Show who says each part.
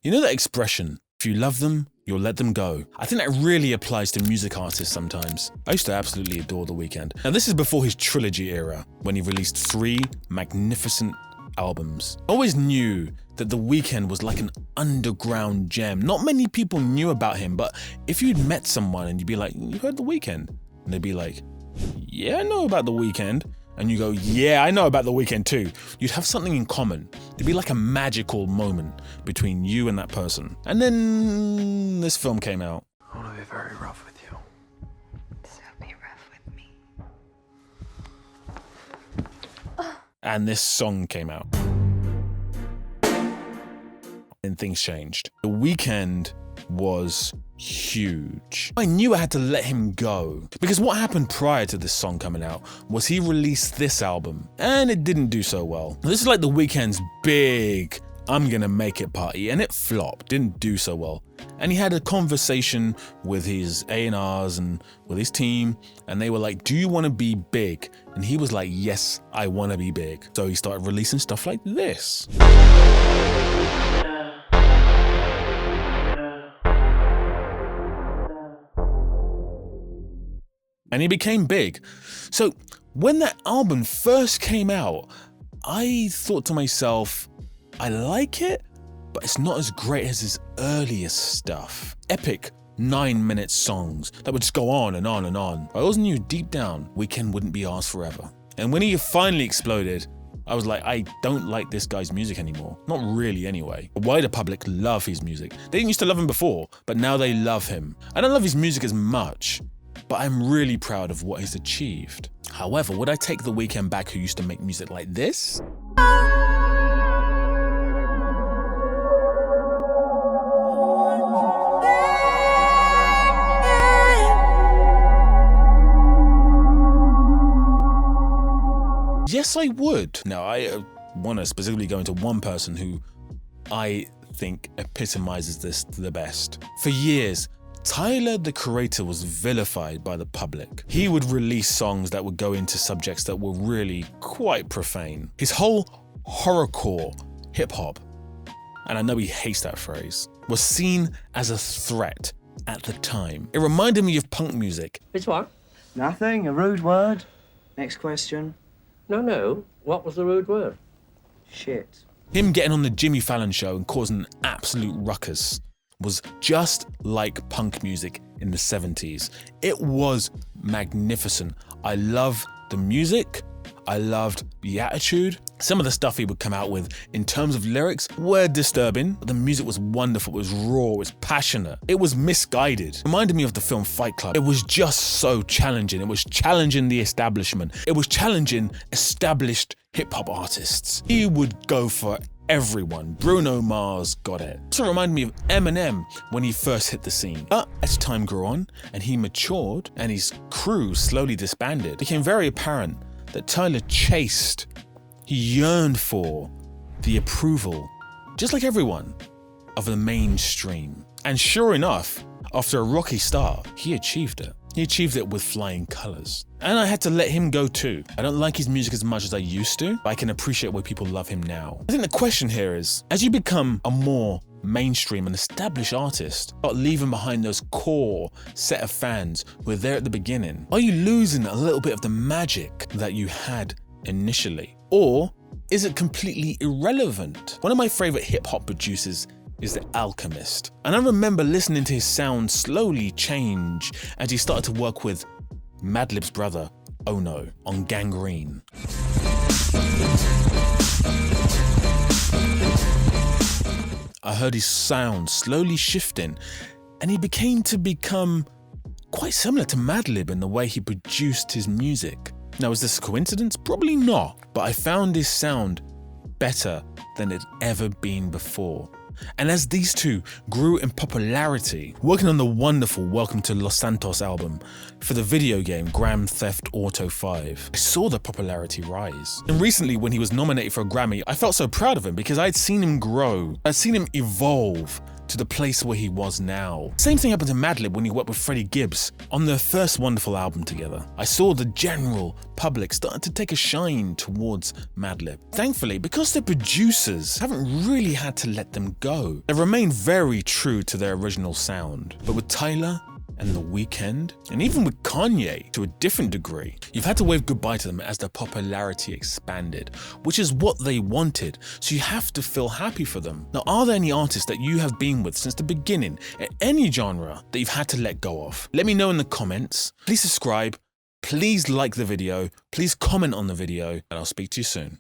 Speaker 1: You know that expression, if you love them, you'll let them go. I think that really applies to music artists sometimes. I used to absolutely adore The Weeknd. Now this is before his trilogy era, when he released 3 magnificent albums. I always knew that The Weeknd was like an underground gem. Not many people knew about him, but if you'd met someone and you'd be like, you heard The Weeknd? And they'd be like, yeah, I know about The Weeknd. And you go, yeah, I know about The Weeknd too. You'd have something in common. It'd be like a magical moment between you and that person. And then this film came out.
Speaker 2: I want to be very rough with you.
Speaker 3: So be rough with me.
Speaker 1: And this song came out. And things changed. The Weeknd was huge. I knew I had to let him go because what happened prior to this song coming out was he released this album and it didn't do so well. This is like The Weeknd's big I'm gonna make it party, and it flopped, didn't do so well. And he had a conversation with his A&Rs and with his team, and they were like, do you wanna be big? And he was like, yes, I wanna be big. So he started releasing stuff like this. And he became big. So when that album first came out, I thought to myself, I like it, but it's not as great as his earliest stuff. Epic 9-minute songs that would just go on and on and on. I always knew deep down Weeknd wouldn't be ours forever. And when he finally exploded, I was like, I don't like this guy's music anymore. Not really anyway. The wider public love his music. They didn't used to love him before, but now they love him. I don't love his music as much, but I'm really proud of what he's achieved. However, would I take The Weeknd back who used to make music like this? Yes, I would. Now, I want to specifically go into one person who I think epitomizes this the best. For years, Tyler, the Creator, was vilified by the public. He would release songs that would go into subjects that were really quite profane. His whole horrorcore hip-hop, and I know he hates that phrase, was seen as a threat at the time. It reminded me of punk music.
Speaker 4: Which one?
Speaker 5: Nothing, a rude word. Next question.
Speaker 4: No. What was the rude word?
Speaker 5: Shit.
Speaker 1: Him getting on the Jimmy Fallon show and causing an absolute ruckus was just like punk music in the 70s. It was magnificent. I loved the music. I loved the attitude. Some of the stuff he would come out with in terms of lyrics were disturbing, but the music was wonderful. It was raw, it was passionate, it was misguided. It reminded me of the film Fight Club. It was just so challenging. It was challenging the establishment. It was challenging established hip-hop artists. He would go for everyone. Bruno Mars got it. Also reminded me of Eminem when he first hit the scene. But as time grew on and he matured and his crew slowly disbanded, it became very apparent that Tyler chased, he yearned for the approval, just like everyone, of the mainstream. And sure enough, after a rocky start, he achieved it. He achieved it with flying colors. And I had to let him go too. I don't like his music as much as I used to, but I can appreciate why people love him now. I think the question here is, as you become a more mainstream and established artist, start leaving behind those core set of fans who were there at the beginning, are you losing a little bit of the magic that you had initially? Or is it completely irrelevant? One of my favorite hip-hop producers is The Alchemist. And I remember listening to his sound slowly change as he started to work with Madlib's brother, Ono, on Gangrene. I heard his sound slowly shifting, and he become quite similar to Madlib in the way he produced his music. Now, is this a coincidence? Probably not, but I found his sound better than it ever been before. And as these two grew in popularity, working on the wonderful Welcome to Los Santos album for the video game Grand Theft Auto 5, I saw the popularity rise. And recently, when he was nominated for a Grammy, I felt so proud of him because I'd seen him grow, I'd seen him evolve to the place where he was now. Same thing happened to Madlib when he worked with Freddie Gibbs on their first wonderful album together. I saw the general public starting to take a shine towards Madlib. Thankfully, because their producers haven't really had to let them go, they remain very true to their original sound. But with Tyler and The Weeknd, and even with Kanye to a different degree, you've had to wave goodbye to them as their popularity expanded, which is what they wanted, so you have to feel happy for them. Now, are there any artists that you have been with since the beginning, in any genre, that you've had to let go of? Let me know in the comments. Please subscribe, please like the video, please comment on the video, and I'll speak to you soon.